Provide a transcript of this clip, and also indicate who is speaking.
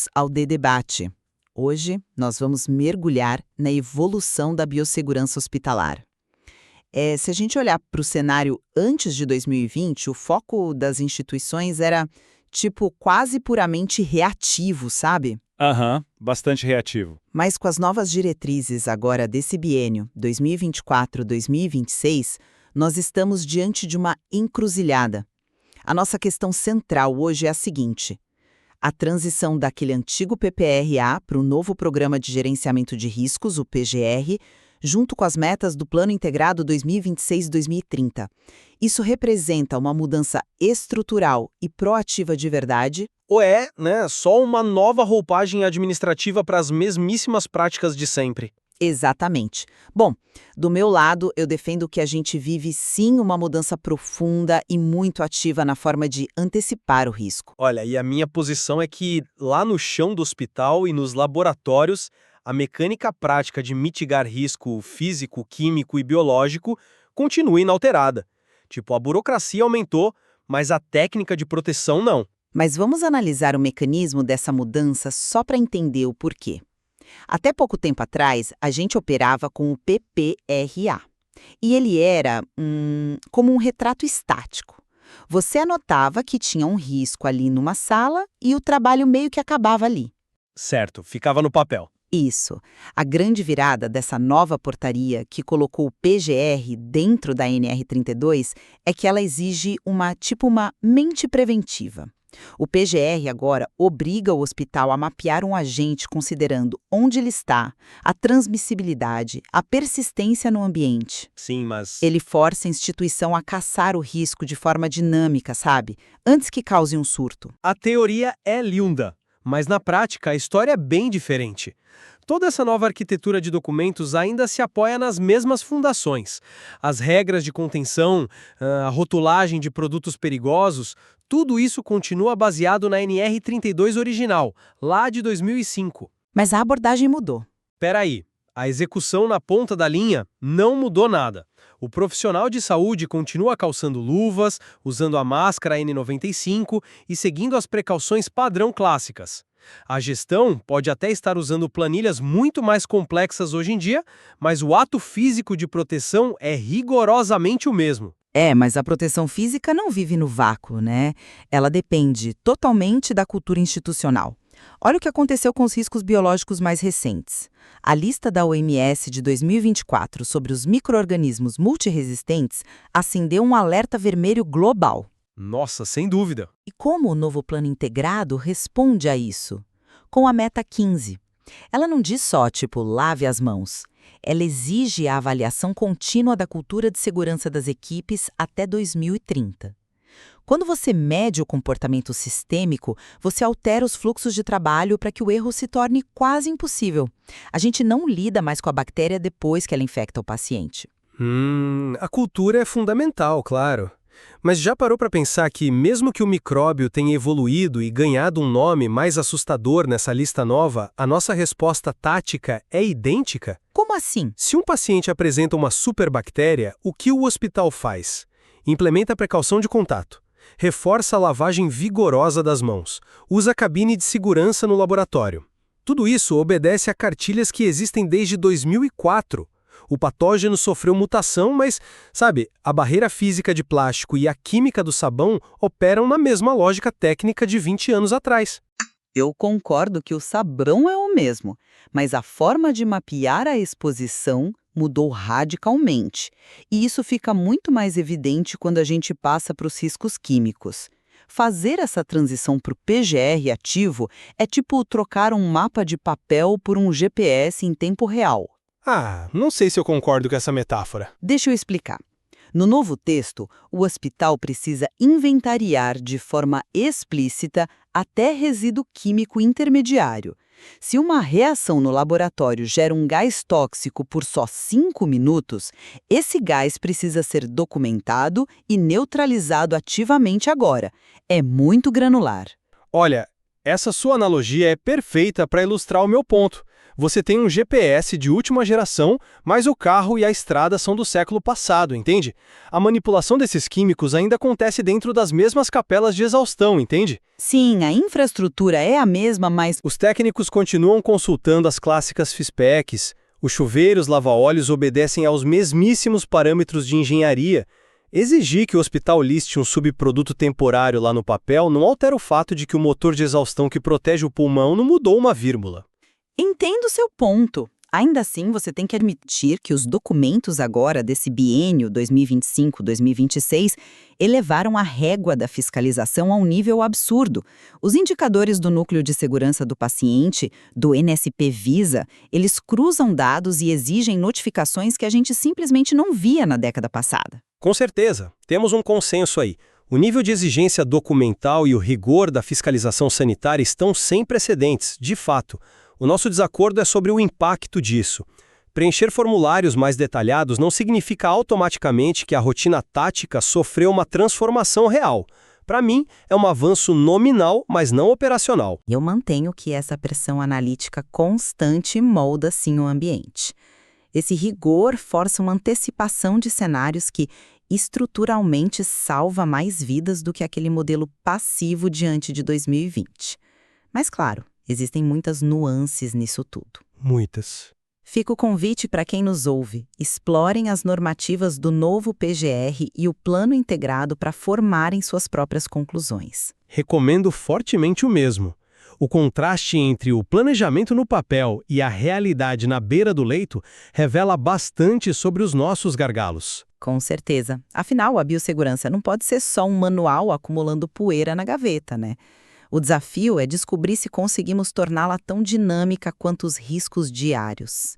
Speaker 1: Bem-vindos ao Debate. Hoje nós vamos mergulhar na evolução da biossegurança hospitalar. Se a gente olhar para o cenário antes de 2020, o foco das instituições era, quase puramente reativo, sabe?
Speaker 2: Aham, bastante reativo.
Speaker 1: Mas com as novas diretrizes agora desse biênio, 2024-2026, nós estamos diante de uma encruzilhada. A nossa questão central hoje é a seguinte: a transição daquele antigo PPRA para o novo Programa de Gerenciamento de Riscos, o PGR, junto com as metas do Plano Integrado 2026-2030. Isso representa uma mudança estrutural e proativa de verdade?
Speaker 3: Ou só uma nova roupagem administrativa para as mesmíssimas práticas de sempre?
Speaker 1: Exatamente. Bom, do meu lado, eu defendo que a gente vive sim uma mudança profunda e muito ativa na forma de antecipar o risco.
Speaker 3: Olha, e a minha posição é que lá no chão do hospital e nos laboratórios, a mecânica prática de mitigar risco físico, químico e biológico continua inalterada. A burocracia aumentou, mas a técnica de proteção não.
Speaker 1: Mas vamos analisar o mecanismo dessa mudança só para entender o porquê. Até pouco tempo atrás, a gente operava com o PPRA. E ele era como um retrato estático. Você anotava que tinha um risco ali numa sala e o trabalho meio que acabava ali.
Speaker 3: Certo, ficava no papel.
Speaker 1: Isso. A grande virada dessa nova portaria que colocou o PGR dentro da NR32 é que ela exige uma mente preventiva. O PGR agora obriga o hospital a mapear um agente considerando onde ele está, a transmissibilidade, a persistência no ambiente.
Speaker 3: Sim, mas...
Speaker 1: Ele força a instituição a caçar o risco de forma dinâmica, sabe? Antes que cause um surto.
Speaker 3: A teoria é linda, mas na prática a história é bem diferente. Toda essa nova arquitetura de documentos ainda se apoia nas mesmas fundações. As regras de contenção, a rotulagem de produtos perigosos, tudo isso continua baseado na NR32 original, lá de 2005.
Speaker 1: Mas a abordagem mudou.
Speaker 3: Peraí, a execução na ponta da linha não mudou nada. O profissional de saúde continua calçando luvas, usando a máscara N95 e seguindo as precauções padrão clássicas. A gestão pode até estar usando planilhas muito mais complexas hoje em dia, mas o ato físico de proteção é rigorosamente o mesmo.
Speaker 1: Mas a proteção física não vive no vácuo, né? Ela depende totalmente da cultura institucional. Olha o que aconteceu com os riscos biológicos mais recentes. A lista da OMS de 2024 sobre os micro-organismos multiresistentes acendeu um alerta vermelho global.
Speaker 3: Nossa, sem dúvida.
Speaker 1: E como o novo plano integrado responde a isso? Com a meta 15. Ela não diz só, lave as mãos. Ela exige a avaliação contínua da cultura de segurança das equipes até 2030. Quando você mede o comportamento sistêmico, você altera os fluxos de trabalho para que o erro se torne quase impossível. A gente não lida mais com a bactéria depois que ela infecta o paciente.
Speaker 3: A cultura é fundamental, claro. Mas já parou para pensar que, mesmo que o micróbio tenha evoluído e ganhado um nome mais assustador nessa lista nova, a nossa resposta tática é idêntica?
Speaker 1: Como assim?
Speaker 3: Se um paciente apresenta uma superbactéria, o que o hospital faz? Implementa a precaução de contato, reforça a lavagem vigorosa das mãos, usa a cabine de segurança no laboratório. Tudo isso obedece a cartilhas que existem desde 2004. O patógeno sofreu mutação, mas, a barreira física de plástico e a química do sabão operam na mesma lógica técnica de 20 anos atrás.
Speaker 1: Eu concordo que o sabão é o mesmo, mas a forma de mapear a exposição mudou radicalmente. E isso fica muito mais evidente quando a gente passa para os riscos químicos. Fazer essa transição para o PGR ativo é trocar um mapa de papel por um GPS em tempo real.
Speaker 3: Não sei se eu concordo com essa metáfora.
Speaker 1: Deixa eu explicar. No novo texto, o hospital precisa inventariar de forma explícita até resíduo químico intermediário. Se uma reação no laboratório gera um gás tóxico por só 5 minutos, esse gás precisa ser documentado e neutralizado ativamente agora. É muito granular.
Speaker 3: Olha, essa sua analogia é perfeita para ilustrar o meu ponto. Você tem um GPS de última geração, mas o carro e a estrada são do século passado, entende? A manipulação desses químicos ainda acontece dentro das mesmas capelas de exaustão, entende?
Speaker 1: Sim, a infraestrutura é a mesma, mas
Speaker 3: Os técnicos continuam consultando as clássicas FISPECs, os chuveiros lava-óleos obedecem aos mesmíssimos parâmetros de engenharia. Exigir que o hospital liste um subproduto temporário lá no papel não altera o fato de que o motor de exaustão que protege o pulmão não mudou uma vírgula.
Speaker 1: entendo seu ponto. Ainda assim, você tem que admitir que os documentos agora desse biênio 2025-2026 elevaram a régua da fiscalização a um nível absurdo. Os indicadores do Núcleo de Segurança do Paciente, do NSP-Visa, eles cruzam dados e exigem notificações que a gente simplesmente não via na década passada.
Speaker 3: Com certeza, temos um consenso aí. O nível de exigência documental e o rigor da fiscalização sanitária estão sem precedentes, de fato. O nosso desacordo é sobre o impacto disso. Preencher formulários mais detalhados não significa automaticamente que a rotina tática sofreu uma transformação real. Para mim, é um avanço nominal, mas não operacional.
Speaker 1: E eu mantenho que essa pressão analítica constante molda sim o ambiente. Esse rigor força uma antecipação de cenários que estruturalmente salva mais vidas do que aquele modelo passivo diante de 2020. Mas claro, existem muitas nuances nisso tudo.
Speaker 3: Muitas.
Speaker 1: Fica o convite para quem nos ouve. Explorem as normativas do novo PGR e o plano integrado para formarem suas próprias conclusões.
Speaker 3: Recomendo fortemente o mesmo. O contraste entre o planejamento no papel e a realidade na beira do leito revela bastante sobre os nossos gargalos.
Speaker 1: Com certeza. Afinal, a biossegurança não pode ser só um manual acumulando poeira na gaveta, né? O desafio é descobrir se conseguimos torná-la tão dinâmica quanto os riscos diários.